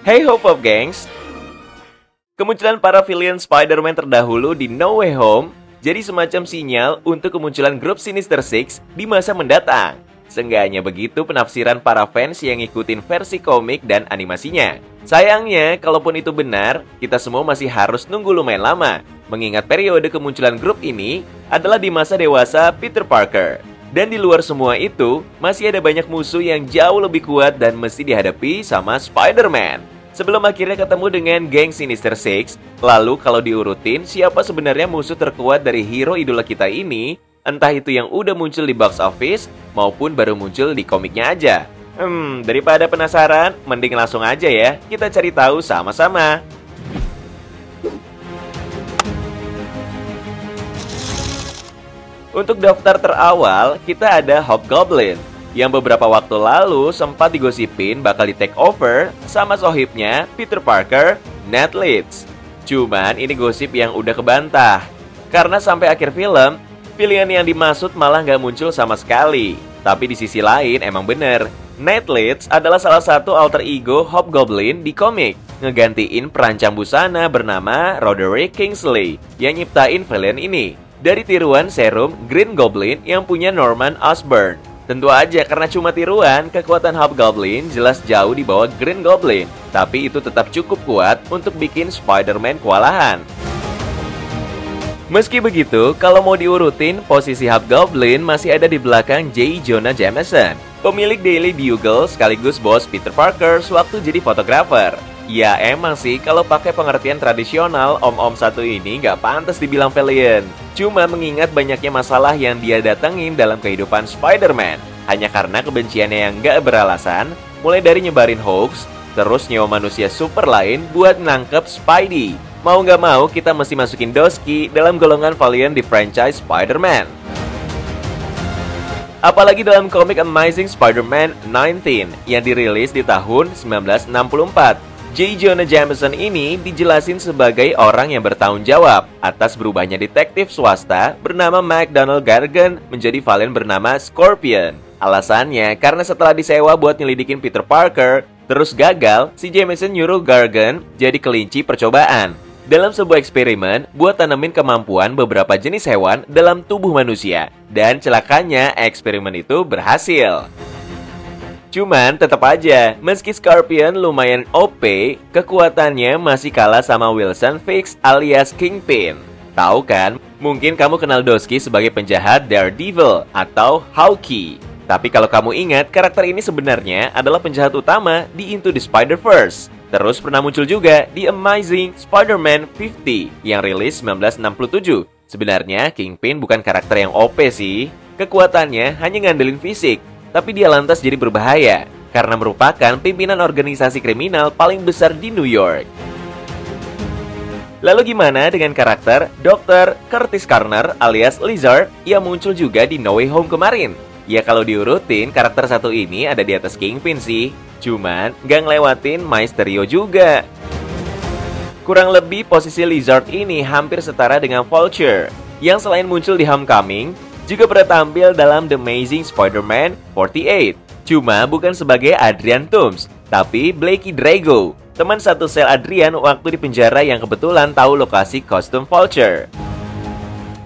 Hey Hope Up Gangs! Kemunculan para villain Spider-Man terdahulu di No Way Home jadi semacam sinyal untuk kemunculan grup Sinister Six di masa mendatang. Seenggaknya begitu penafsiran para fans yang ngikutin versi komik dan animasinya. Sayangnya, kalaupun itu benar, kita semua masih harus nunggu lumayan lama, mengingat periode kemunculan grup ini adalah di masa dewasa Peter Parker. Dan di luar semua itu, masih ada banyak musuh yang jauh lebih kuat dan mesti dihadapi sama Spider-Man. Sebelum akhirnya ketemu dengan geng Sinister Six, lalu kalau diurutin, siapa sebenarnya musuh terkuat dari hero idola kita ini? Entah itu yang udah muncul di box office, maupun baru muncul di komiknya aja. Daripada penasaran, mending langsung aja ya, kita cari tahu sama-sama. Untuk daftar terawal, kita ada Hobgoblin, yang beberapa waktu lalu sempat digosipin bakal di take over sama sohibnya Peter Parker, Ned Leeds. Cuman ini gosip yang udah kebantah, karena sampai akhir film, pilihan yang dimaksud malah nggak muncul sama sekali. Tapi di sisi lain emang bener, Ned Leeds adalah salah satu alter ego Hobgoblin di komik, ngegantiin perancang busana bernama Roderick Kingsley yang nyiptain villain ini dari tiruan serum Green Goblin yang punya Norman Osborn. Tentu aja karena cuma tiruan, kekuatan Hobgoblin jelas jauh di bawah Green Goblin. Tapi itu tetap cukup kuat untuk bikin Spider-Man kewalahan. Meski begitu, kalau mau diurutin, posisi Hobgoblin masih ada di belakang J. Jonah Jameson, pemilik Daily Bugle sekaligus bos Peter Parker sewaktu jadi fotografer. Ya emang sih, kalau pakai pengertian tradisional, om-om satu ini nggak pantas dibilang villain. Cuma mengingat banyaknya masalah yang dia datengin dalam kehidupan Spider-Man, hanya karena kebenciannya yang nggak beralasan, mulai dari nyebarin hoax, terus nyewa manusia super lain buat nangkep Spidey. Mau nggak mau, kita mesti masukin Doski dalam golongan villain di franchise Spider-Man. Apalagi dalam komik Amazing Spider-Man 19 yang dirilis di tahun 1964. J. Jonah Jameson ini dijelasin sebagai orang yang bertanggung jawab atas berubahnya detektif swasta bernama McDonald Gargan menjadi villain bernama Scorpion. Alasannya karena setelah disewa buat nyelidikin Peter Parker, terus gagal, si Jameson nyuruh Gargan jadi kelinci percobaan dalam sebuah eksperimen buat tanemin kemampuan beberapa jenis hewan dalam tubuh manusia. Dan celakanya eksperimen itu berhasil. Cuman tetap aja, meski Scorpion lumayan OP, kekuatannya masih kalah sama Wilson Fisk alias Kingpin. Tahu kan? Mungkin kamu kenal Doski sebagai penjahat Daredevil atau Hawkeye. Tapi kalau kamu ingat, karakter ini sebenarnya adalah penjahat utama di Into the Spider-Verse. Terus pernah muncul juga di Amazing Spider-Man 50 yang rilis 1967. Sebenarnya Kingpin bukan karakter yang OP sih. Kekuatannya hanya ngandelin fisik. Tapi dia lantas jadi berbahaya, karena merupakan pimpinan organisasi kriminal paling besar di New York. Lalu gimana dengan karakter Dr. Curtis Carner alias Lizard yang muncul juga di No Way Home kemarin? Ya kalau diurutin, karakter satu ini ada di atas Kingpin sih. Cuman nggak ngelewatin Mysterio juga. Kurang lebih posisi Lizard ini hampir setara dengan Vulture, yang selain muncul di Homecoming, juga pernah tampil dalam The Amazing Spider-Man 48. Cuma bukan sebagai Adrian Toomes, tapi Blakey Drago, teman satu sel Adrian waktu di penjara yang kebetulan tahu lokasi kostum Vulture.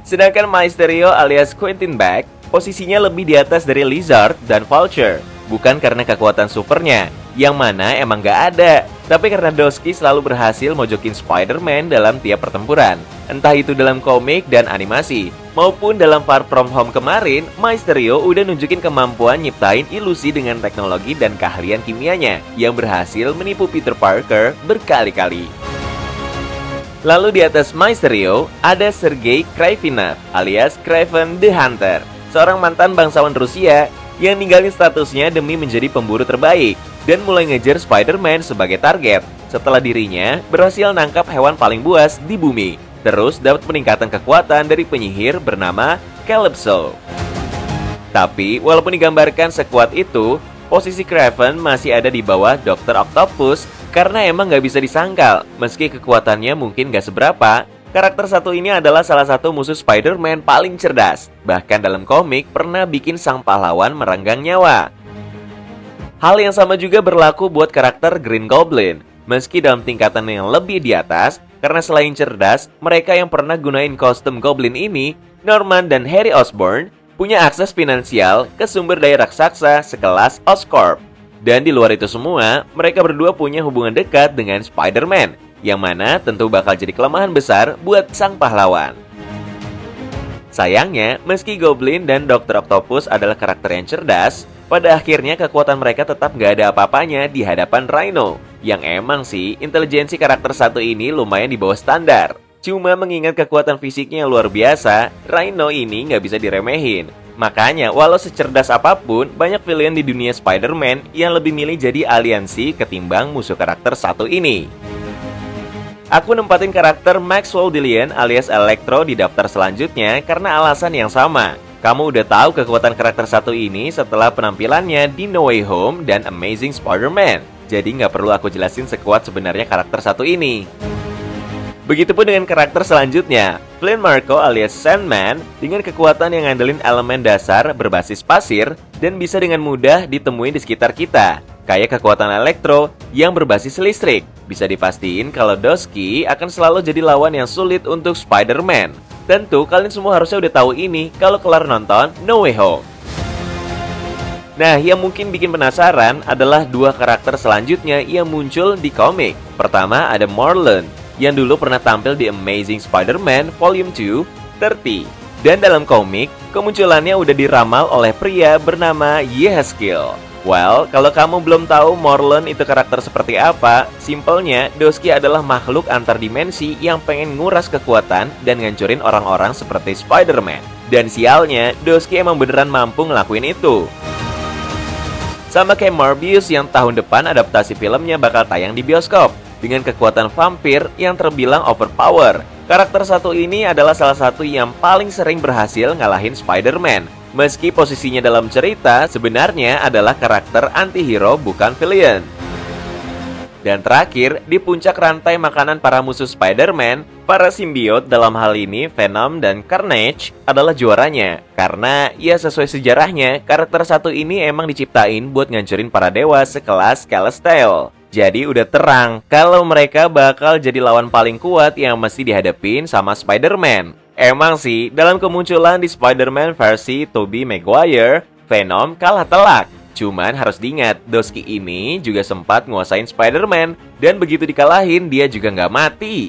Sedangkan Mysterio alias Quentin Beck, posisinya lebih di atas dari Lizard dan Vulture. Bukan karena kekuatan supernya, yang mana emang gak ada, tapi karena Doski selalu berhasil mojokin Spider-Man dalam tiap pertempuran. Entah itu dalam komik dan animasi, maupun dalam Far From Home kemarin, Mysterio udah nunjukin kemampuan nyiptain ilusi dengan teknologi dan keahlian kimianya yang berhasil menipu Peter Parker berkali-kali. Lalu di atas Mysterio, ada Sergei Kravinov alias Kraven the Hunter, seorang mantan bangsawan Rusia yang ninggalin statusnya demi menjadi pemburu terbaik dan mulai ngejar Spider-Man sebagai target setelah dirinya berhasil nangkap hewan paling buas di bumi. Terus dapat peningkatan kekuatan dari penyihir bernama Calypso. Tapi walaupun digambarkan sekuat itu, posisi Kraven masih ada di bawah Dr. Octopus karena emang nggak bisa disangkal. Meski kekuatannya mungkin nggak seberapa, karakter satu ini adalah salah satu musuh Spider-Man paling cerdas. Bahkan dalam komik pernah bikin sang pahlawan merenggang nyawa. Hal yang sama juga berlaku buat karakter Green Goblin. meski dalam tingkatan yang lebih di atas, karena selain cerdas, mereka yang pernah gunain kostum Goblin ini, Norman dan Harry Osborn, punya akses finansial ke sumber daya raksasa sekelas Oscorp. Dan di luar itu semua, mereka berdua punya hubungan dekat dengan Spider-Man, yang mana tentu bakal jadi kelemahan besar buat sang pahlawan. Sayangnya, meski Goblin dan Dr. Octopus adalah karakter yang cerdas, pada akhirnya kekuatan mereka tetap gak ada apa-apanya di hadapan Rhino. Yang emang sih, intelijensi karakter satu ini lumayan di bawah standar. Cuma mengingat kekuatan fisiknya yang luar biasa, Rhino ini nggak bisa diremehin. Makanya, walau secerdas apapun, banyak villain di dunia Spider-Man yang lebih milih jadi aliansi ketimbang musuh karakter satu ini. Aku nempatin karakter Maxwell Dillion alias Electro di daftar selanjutnya karena alasan yang sama. Kamu udah tahu kekuatan karakter satu ini setelah penampilannya di No Way Home dan Amazing Spider-Man. Jadi nggak perlu aku jelasin sekuat sebenarnya karakter satu ini. Begitupun dengan karakter selanjutnya, Flynn Marko alias Sandman dengan kekuatan yang ngandelin elemen dasar berbasis pasir dan bisa dengan mudah ditemuin di sekitar kita. Kayak kekuatan elektro yang berbasis listrik. Bisa dipastiin kalau Doski akan selalu jadi lawan yang sulit untuk Spider-Man. Tentu kalian semua harusnya udah tahu ini kalau kelar nonton No Way Home. Nah, yang mungkin bikin penasaran adalah dua karakter selanjutnya yang muncul di komik. Pertama ada Morlun, yang dulu pernah tampil di Amazing Spider-Man Volume 2, 30. Dan dalam komik, kemunculannya udah diramal oleh pria bernama Yehezkiel. Well, kalau kamu belum tahu Morlun itu karakter seperti apa, simpelnya Doski adalah makhluk antar dimensi yang pengen nguras kekuatan dan ngancurin orang-orang seperti Spider-Man. Dan sialnya, Doski emang beneran mampu ngelakuin itu. Sama kayak Morbius yang tahun depan adaptasi filmnya bakal tayang di bioskop. Dengan kekuatan vampir yang terbilang overpower. Karakter satu ini adalah salah satu yang paling sering berhasil ngalahin Spider-Man. Meski posisinya dalam cerita sebenarnya adalah karakter anti-hero bukan villain. Dan terakhir, di puncak rantai makanan para musuh Spider-Man, para simbiot dalam hal ini Venom dan Carnage adalah juaranya. Karena ya sesuai sejarahnya, karakter satu ini emang diciptain buat ngancurin para dewa sekelas Celestial. Jadi udah terang kalau mereka bakal jadi lawan paling kuat yang mesti dihadapin sama Spider-Man. Emang sih, dalam kemunculan di Spider-Man versi Tobey Maguire, Venom kalah telak. Cuman harus diingat, Doski ini juga sempat nguasain Spider-Man. Dan begitu dikalahin, dia juga nggak mati.